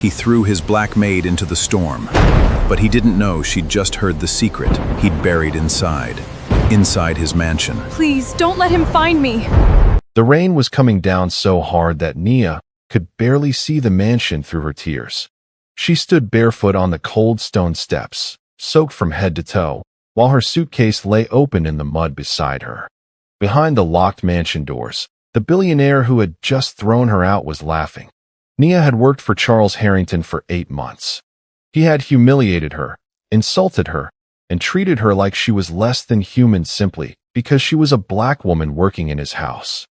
He threw his black maid into the storm, but he didn't know she'd just heard the secret he'd buried inside his mansion. Please, don't let him find me. The rain was coming down so hard that Nia could barely see the mansion through her tears. She stood barefoot on the cold stone steps, soaked from head to toe, while her suitcase lay open in the mud beside her. Behind the locked mansion doors, the billionaire who had just thrown her out was laughing. Nia had worked for Charles Harrington for 8 months. He had humiliated her, insulted her, and treated her like she was less than human simply because she was a black woman working in his house.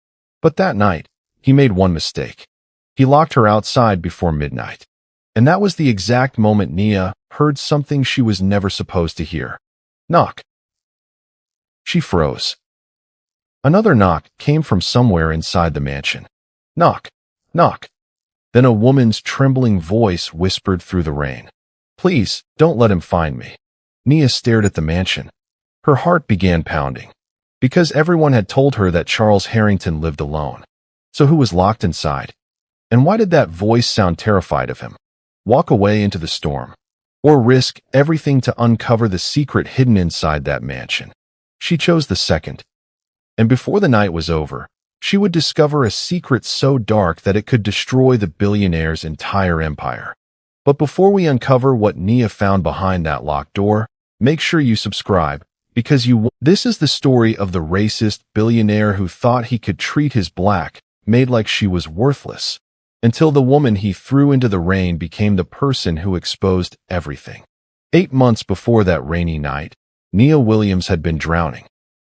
But that night, he made one mistake. He locked her outside before midnight. And that was the exact moment Nia heard something she was never supposed to hear. Knock. She froze. Another knock came from somewhere inside the mansion. Knock, knock. Then a woman's trembling voice whispered through the rain. Please, don't let him find me. Nia stared at the mansion. Her heart began pounding. Because everyone had told her that Charles Harrington lived alone. So who was locked inside? And why did that voice sound terrified of him? Walk away into the storm. Or risk everything to uncover the secret hidden inside that mansion. She chose the second. And before the night was over, she would discover a secret so dark that it could destroy the billionaire's entire empire. But before we uncover what Nia found behind that locked door, make sure you subscribe, because this is the story of the racist billionaire who thought he could treat his black maid like she was worthless, until the woman he threw into the rain became the person who exposed everything. 8 months before that rainy night, Nia Williams had been drowning.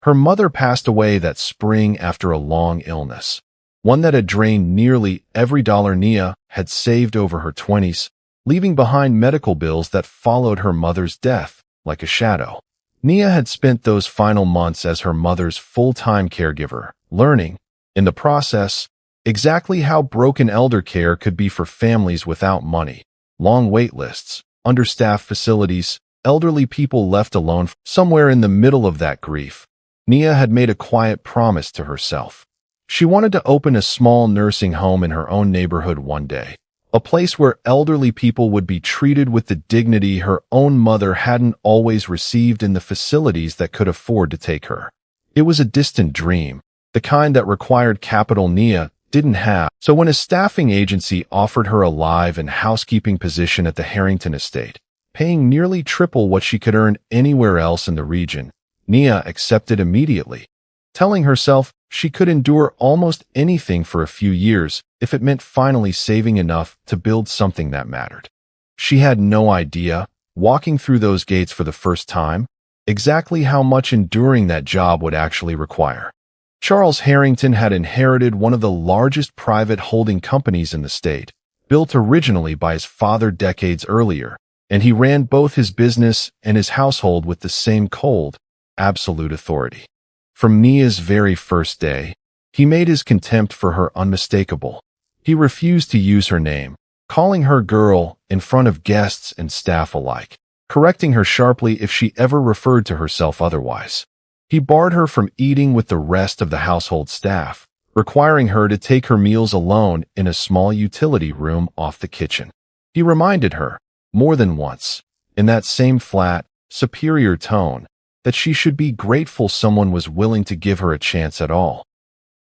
Her mother passed away that spring after a long illness, one that had drained nearly every dollar Nia had saved over her 20s, leaving behind medical bills that followed her mother's death like a shadow. Nia had spent those final months as her mother's full-time caregiver, learning, in the process, exactly how broken elder care could be for families without money, long wait lists, understaffed facilities, elderly people left alone. Somewhere in the middle of that grief, Nia had made a quiet promise to herself. She wanted to open a small nursing home in her own neighborhood one day, a place where elderly people would be treated with the dignity her own mother hadn't always received in the facilities that could afford to take her. It was a distant dream, the kind that required capital Nia didn't have. So when a staffing agency offered her a live and housekeeping position at the Harrington estate, paying nearly triple what she could earn anywhere else in the region, Nia accepted immediately, telling herself she could endure almost anything for a few years if it meant finally saving enough to build something that mattered. She had no idea, walking through those gates for the first time, exactly how much enduring that job would actually require. Charles Harrington had inherited one of the largest private holding companies in the state, built originally by his father decades earlier, and he ran both his business and his household with the same cold, absolute authority. From Nia's very first day, he made his contempt for her unmistakable. He refused to use her name, calling her girl in front of guests and staff alike, correcting her sharply if she ever referred to herself otherwise. He barred her from eating with the rest of the household staff, requiring her to take her meals alone in a small utility room off the kitchen. He reminded her, more than once, in that same flat, superior tone, that she should be grateful someone was willing to give her a chance at all.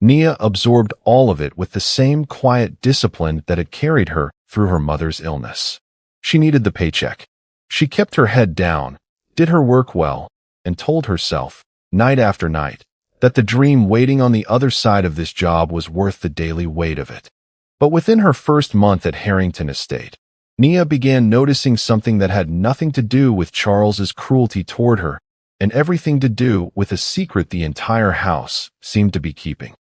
Nia absorbed all of it with the same quiet discipline that had carried her through her mother's illness. She needed the paycheck. She kept her head down, did her work well, and told herself, night after night, that the dream waiting on the other side of this job was worth the daily weight of it. But within her first month at Harrington Estate, Nia began noticing something that had nothing to do with Charles's cruelty toward her, and everything to do with a secret the entire house seemed to be keeping.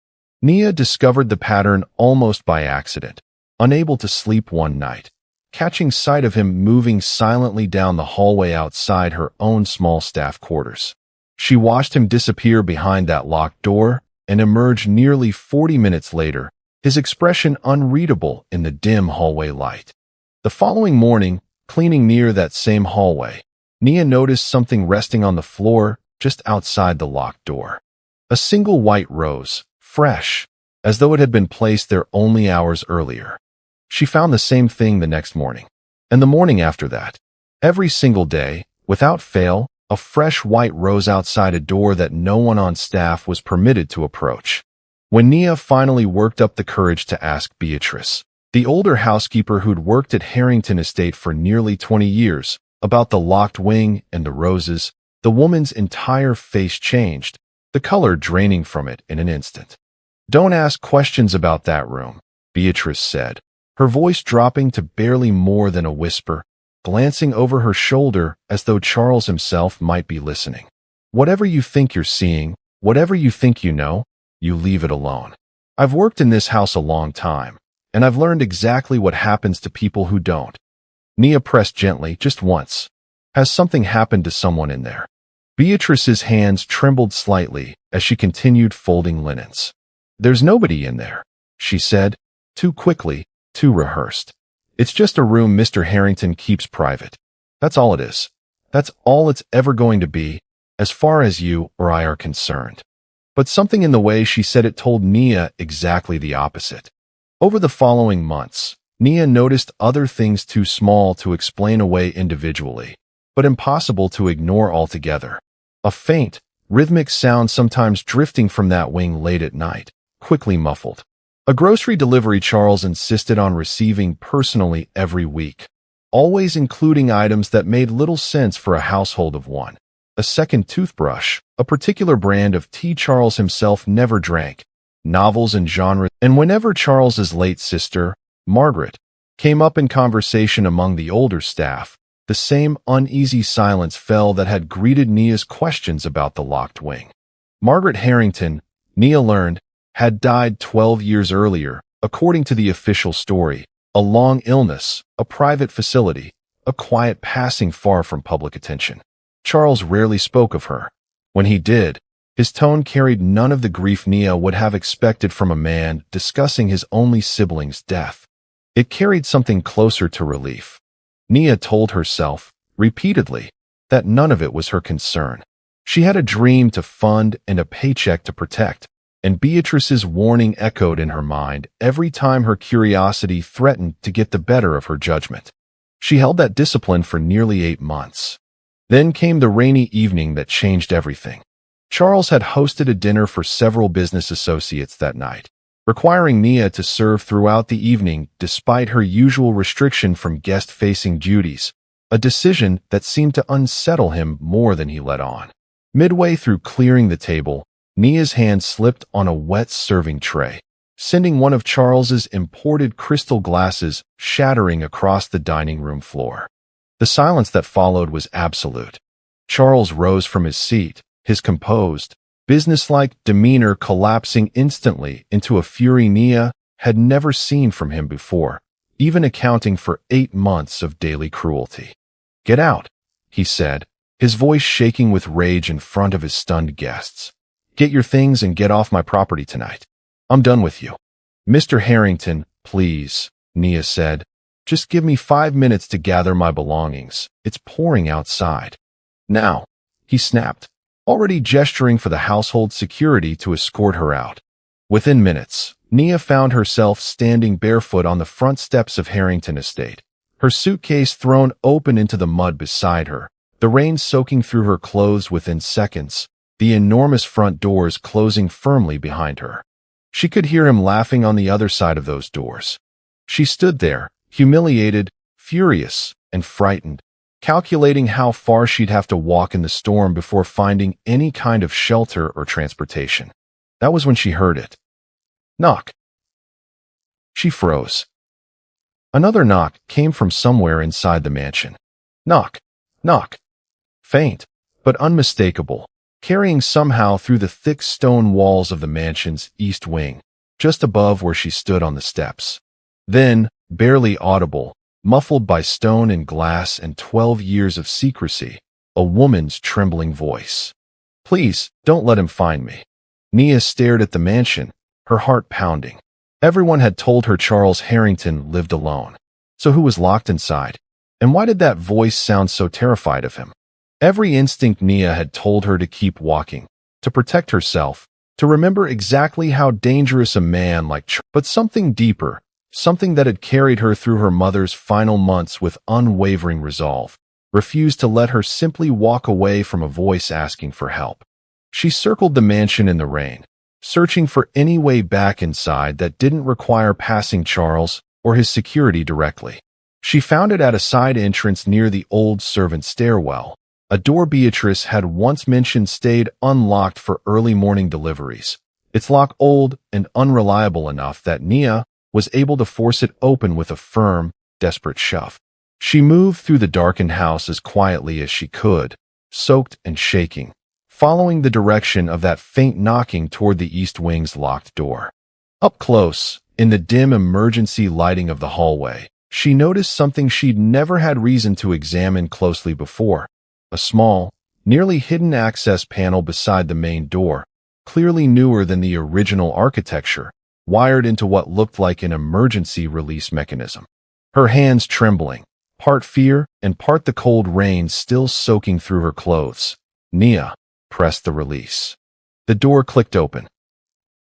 Nia discovered the pattern almost by accident, unable to sleep one night, catching sight of him moving silently down the hallway outside her own small staff quarters. She watched him disappear behind that locked door and emerge nearly 40 minutes later, his expression unreadable in the dim hallway light. The following morning, cleaning near that same hallway, Nia noticed something resting on the floor just outside the locked door. A single white rose, fresh, as though it had been placed there only hours earlier. She found the same thing the next morning, and the morning after that. Every single day, without fail, a fresh white rose outside a door that no one on staff was permitted to approach. When Nia finally worked up the courage to ask Beatrice, the older housekeeper who'd worked at Harrington estate for nearly 20 years, about the locked wing and the roses, the woman's entire face changed, the color draining from it in an instant. "Don't ask questions about that room," Beatrice said, her voice dropping to barely more than a whisper, glancing over her shoulder as though Charles himself might be listening. "Whatever you think you're seeing, whatever you think you know, you leave it alone. I've worked in this house a long time, and I've learned exactly what happens to people who don't." Nia pressed gently, just once. "Has something happened to someone in there?" Beatrice's hands trembled slightly as she continued folding linens. "There's nobody in there," she said, too quickly, too rehearsed. "It's just a room Mr. Harrington keeps private. That's all it is. That's all it's ever going to be, as far as you or I are concerned." But something in the way she said it told Nia exactly the opposite. Over the following months, Nia noticed other things too small to explain away individually, but impossible to ignore altogether. A faint, rhythmic sound sometimes drifting from that wing late at night, quickly muffled. A grocery delivery Charles insisted on receiving personally every week, always including items that made little sense for a household of one. A second toothbrush, a particular brand of tea Charles himself never drank, novels and genres, and whenever Charles's late sister, Margaret, came up in conversation among the older staff, the same uneasy silence fell that had greeted Nia's questions about the locked wing. Margaret Harrington, Nia learned, had died 12 years earlier, according to the official story, a long illness, a private facility, a quiet passing far from public attention. Charles rarely spoke of her. When he did, his tone carried none of the grief Nia would have expected from a man discussing his only sibling's death. It carried something closer to relief. Nia told herself, repeatedly, that none of it was her concern. She had a dream to fund and a paycheck to protect, and Beatrice's warning echoed in her mind every time her curiosity threatened to get the better of her judgment. She held that discipline for nearly 8 months. Then came the rainy evening that changed everything. Charles had hosted a dinner for several business associates that night, requiring Nia to serve throughout the evening despite her usual restriction from guest-facing duties, a decision that seemed to unsettle him more than he let on. Midway through clearing the table, Nia's hand slipped on a wet serving tray, sending one of Charles's imported crystal glasses shattering across the dining room floor. The silence that followed was absolute. Charles rose from his seat, his composed, businesslike demeanor collapsing instantly into a fury Nia had never seen from him before, even accounting for 8 months of daily cruelty. "Get out," he said, his voice shaking with rage in front of his stunned guests. "Get your things and get off my property tonight. I'm done with you." "Mr. Harrington, please," Nia said. "Just give me 5 minutes to gather my belongings. It's pouring outside." "Now," he snapped, already gesturing for the household security to escort her out. Within minutes, Nia found herself standing barefoot on the front steps of Harrington Estate, her suitcase thrown open into the mud beside her, the rain soaking through her clothes within seconds, the enormous front doors closing firmly behind her. She could hear him laughing on the other side of those doors. She stood there, humiliated, furious, and frightened, calculating how far she'd have to walk in the storm before finding any kind of shelter or transportation. That was when she heard it. Knock. She froze. Another knock came from somewhere inside the mansion. Knock, knock. Faint, but unmistakable, carrying somehow through the thick stone walls of the mansion's east wing, just above where she stood on the steps. Then, barely audible, muffled by stone and glass and 12 years of secrecy, a woman's trembling voice. "Please, don't let him find me." Nia stared at the mansion, her heart pounding. Everyone had told her Charles Harrington lived alone. So who was locked inside? And why did that voice sound so terrified of him? Every instinct Nia had told her to keep walking, to protect herself, to remember exactly how dangerous a man like Charles. But something deeper, something that had carried her through her mother's final months with unwavering resolve, refused to let her simply walk away from a voice asking for help. She circled the mansion in the rain, searching for any way back inside that didn't require passing Charles or his security directly. She found it at a side entrance near the old servant stairwell, a door Beatrice had once mentioned stayed unlocked for early morning deliveries, its lock old and unreliable enough that Nia was able to force it open with a firm, desperate shove. She moved through the darkened house as quietly as she could, soaked and shaking, following the direction of that faint knocking toward the east wing's locked door. Up close, in the dim emergency lighting of the hallway, she noticed something she'd never had reason to examine closely before. A small, nearly hidden access panel beside the main door, clearly newer than the original architecture, wired into what looked like an emergency release mechanism. Her hands trembling, part fear and part the cold rain still soaking through her clothes, Nia pressed the release. The door clicked open.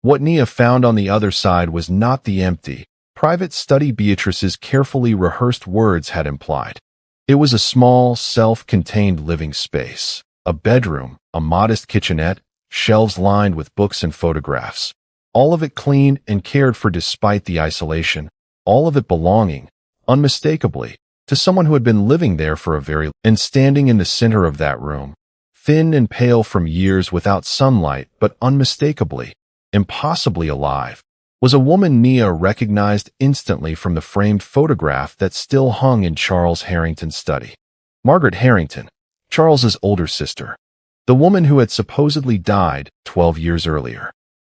What Nia found on the other side was not the empty, private study Beatrice's carefully rehearsed words had implied. It was a small, self-contained living space, a bedroom, a modest kitchenette, shelves lined with books and photographs. All of it clean and cared for despite the isolation, all of it belonging, unmistakably, to someone who had been living there for a very long time. And standing in the center of that room, thin and pale from years without sunlight but unmistakably, impossibly alive, was a woman Nia recognized instantly from the framed photograph that still hung in Charles Harrington's study. Margaret Harrington, Charles's older sister, the woman who had supposedly died 12 years earlier.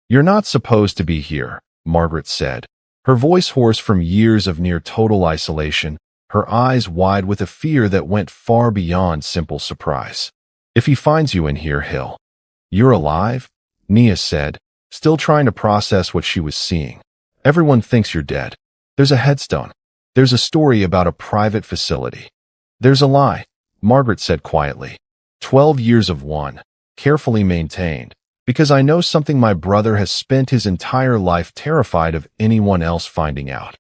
"You're not supposed to be here," Margaret said, her voice hoarse from years of near-total isolation, her eyes wide with a fear that went far beyond simple surprise. "If he finds you in here, he'll—" "You're alive?" Nia said, still trying to process what she was seeing. "Everyone thinks you're dead. There's a headstone. There's a story about a private facility." "There's a lie," Margaret said quietly. 12 years of one, carefully maintained, because I know something my brother has spent his entire life terrified of anyone else finding out."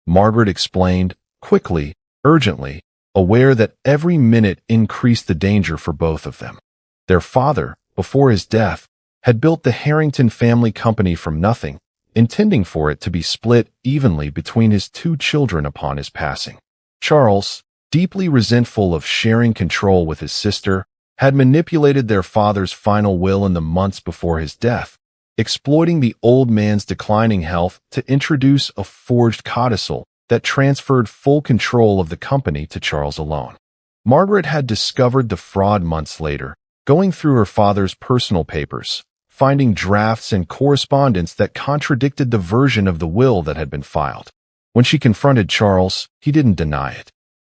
Margaret explained, quickly, urgently, aware that every minute increased the danger for both of them. Their father, before his death, had built the Harrington family company from nothing, intending for it to be split evenly between his two children upon his passing. Charles, deeply resentful of sharing control with his sister, had manipulated their father's final will in the months before his death, exploiting the old man's declining health to introduce a forged codicil that transferred full control of the company to Charles alone. Margaret had discovered the fraud months later, going through her father's personal papers, finding drafts and correspondence that contradicted the version of the will that had been filed. When she confronted Charles, he didn't deny it.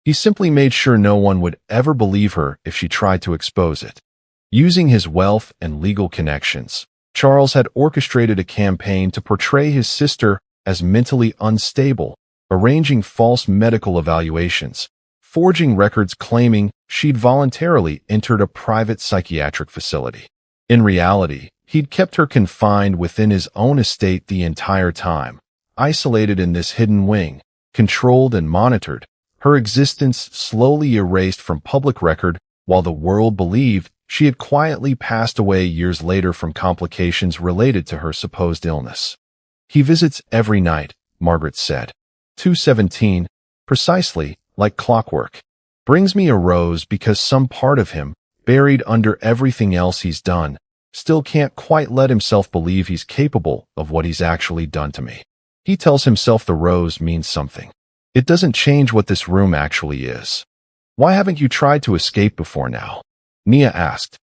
He simply made sure no one would ever believe her if she tried to expose it. Using his wealth and legal connections, Charles had orchestrated a campaign to portray his sister as mentally unstable, arranging false medical evaluations, forging records claiming she'd voluntarily entered a private psychiatric facility. In reality, he'd kept her confined within his own estate the entire time, isolated in this hidden wing, controlled and monitored, her existence slowly erased from public record while the world believed she had quietly passed away years later from complications related to her supposed illness. "He visits every night," Margaret said. 2:17, precisely, like clockwork. "Brings me a rose because some part of him, buried under everything else he's done, still can't quite let himself believe he's capable of what he's actually done to me. He tells himself the rose means something. It doesn't change what this room actually is." "Why haven't you tried to escape before now?" Nia asked.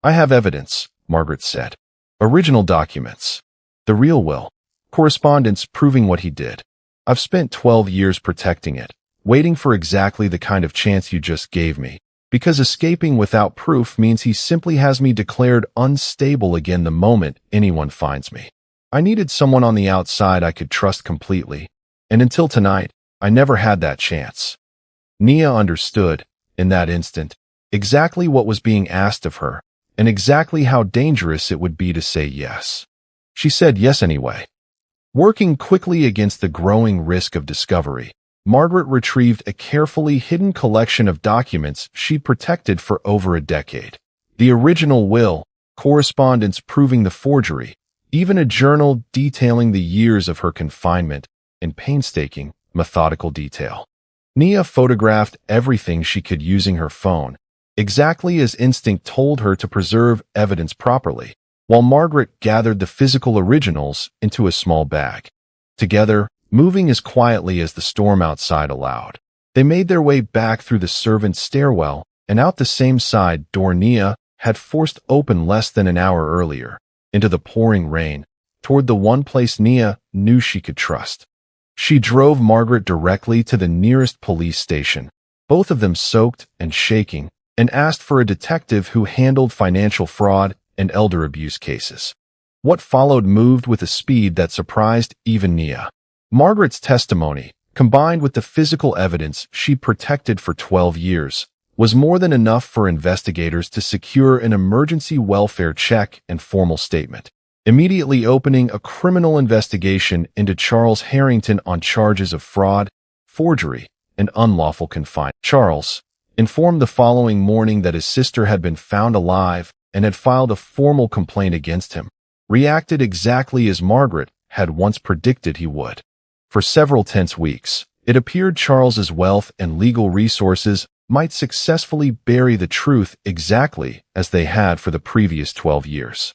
"I have evidence," Margaret said. "Original documents. The real will. Correspondence proving what he did. I've spent 12 years protecting it, waiting for exactly the kind of chance you just gave me, because escaping without proof means he simply has me declared unstable again the moment anyone finds me. I needed someone on the outside I could trust completely, and until tonight, I never had that chance." Nia understood, in that instant, exactly what was being asked of her, and exactly how dangerous it would be to say yes. She said yes anyway. Working quickly against the growing risk of discovery, Margaret retrieved a carefully hidden collection of documents she'd protected for over a decade. The original will, correspondence proving the forgery, even a journal detailing the years of her confinement in painstaking, methodical detail. Nia photographed everything she could using her phone, exactly as instinct told her to preserve evidence properly, while Margaret gathered the physical originals into a small bag. Together, moving as quietly as the storm outside allowed, they made their way back through the servants' stairwell and out the same side door Nia had forced open less than an hour earlier, into the pouring rain, toward the one place Nia knew she could trust. She drove Margaret directly to the nearest police station, both of them soaked and shaking, and asked for a detective who handled financial fraud and elder abuse cases. What followed moved with a speed that surprised even Nia. Margaret's testimony, combined with the physical evidence she'd protected for 12 years, was more than enough for investigators to secure an emergency welfare check and formal statement, immediately opening a criminal investigation into Charles Harrington on charges of fraud, forgery, and unlawful confinement. Charles, informed the following morning that his sister had been found alive and had filed a formal complaint against him, reacted exactly as Margaret had once predicted he would. For several tense weeks, it appeared Charles's wealth and legal resources might successfully bury the truth exactly as they had for the previous 12 years.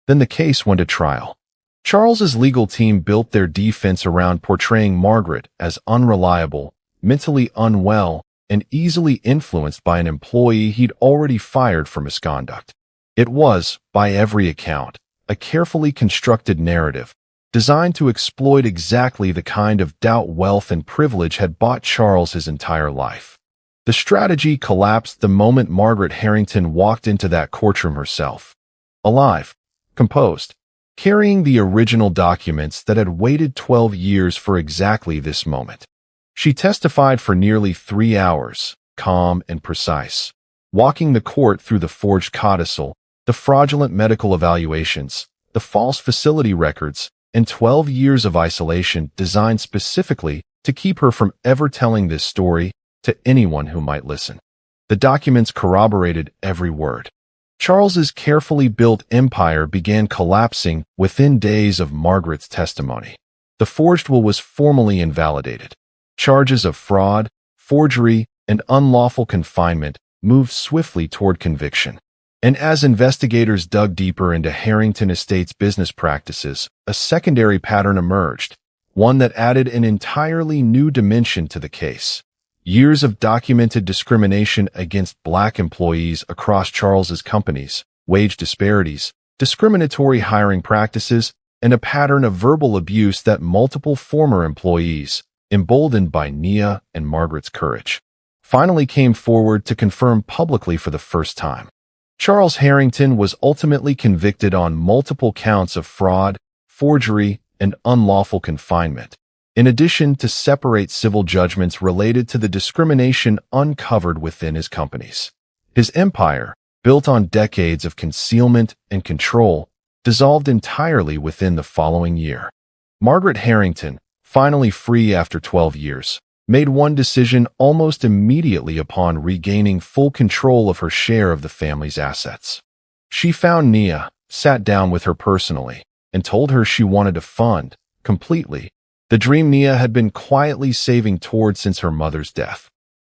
Then the case went to trial. Charles's legal team built their defense around portraying Margaret as unreliable, mentally unwell, and easily influenced by an employee he'd already fired for misconduct. It was, by every account, a carefully constructed narrative, designed to exploit exactly the kind of doubt wealth and privilege had bought Charles his entire life. The strategy collapsed the moment Margaret Harrington walked into that courtroom herself. Alive, composed, carrying the original documents that had waited 12 years for exactly this moment. She testified for nearly 3 hours, calm and precise, walking the court through the forged codicil, the fraudulent medical evaluations, the false facility records, and 12 years of isolation designed specifically to keep her from ever telling this story to anyone who might listen. The documents corroborated every word. Charles's carefully built empire began collapsing within days of Margaret's testimony. The forged will was formally invalidated. Charges of fraud, forgery, and unlawful confinement moved swiftly toward conviction. And as investigators dug deeper into Harrington Estate's business practices, a secondary pattern emerged, one that added an entirely new dimension to the case. Years of documented discrimination against black employees across Charles's companies, wage disparities, discriminatory hiring practices, and a pattern of verbal abuse that multiple former employees, emboldened by Nia and Margaret's courage, finally came forward to confirm publicly for the first time. Charles Harrington was ultimately convicted on multiple counts of fraud, forgery, and unlawful confinement, in addition to separate civil judgments related to the discrimination uncovered within his companies. His empire, built on decades of concealment and control, dissolved entirely within the following year. Margaret Harrington, finally free after 12 years, made one decision almost immediately upon regaining full control of her share of the family's assets. She found Nia, sat down with her personally, and told her she wanted to fund, completely, the dream Nia had been quietly saving toward since her mother's death.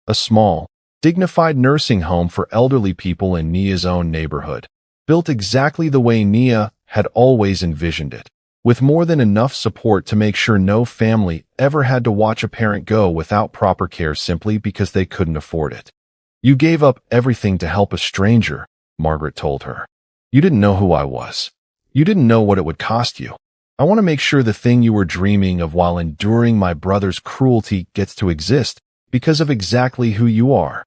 A small, dignified nursing home for elderly people in Nia's own neighborhood, built exactly the way Nia had always envisioned it, with more than enough support to make sure no family ever had to watch a parent go without proper care simply because they couldn't afford it. "You gave up everything to help a stranger," Margaret told her. "You didn't know who I was. You didn't know what it would cost you. I want to make sure the thing you were dreaming of while enduring my brother's cruelty gets to exist because of exactly who you are."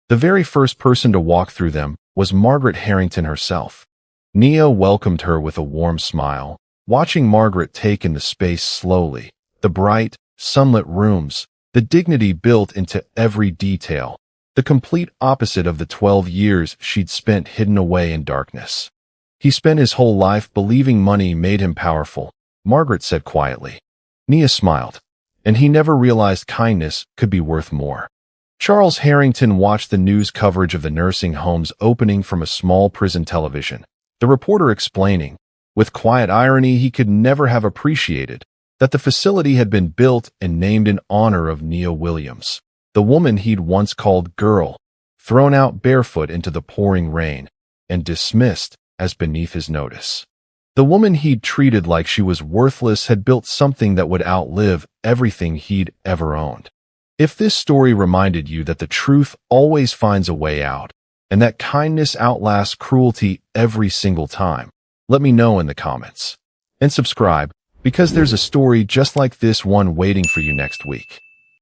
The very first person to walk through them was Margaret Harrington herself. Nia welcomed her with a warm smile, watching Margaret take in the space slowly, the bright, sunlit rooms, the dignity built into every detail, the complete opposite of the 12 years she'd spent hidden away in darkness. He spent his whole life believing money made him powerful, Margaret said quietly. Nia smiled, and he never realized kindness could be worth more. Charles Harrington watched the news coverage of the nursing home's opening from a small prison television, the reporter explaining, with quiet irony he could never have appreciated, that the facility had been built and named in honor of Nia Williams, the woman he'd once called girl, thrown out barefoot into the pouring rain, and dismissed as beneath his notice. The woman he'd treated like she was worthless had built something that would outlive everything he'd ever owned. If this story reminded you that the truth always finds a way out, and that kindness outlasts cruelty every single time, let me know in the comments. And subscribe, because there's a story just like this one waiting for you next week.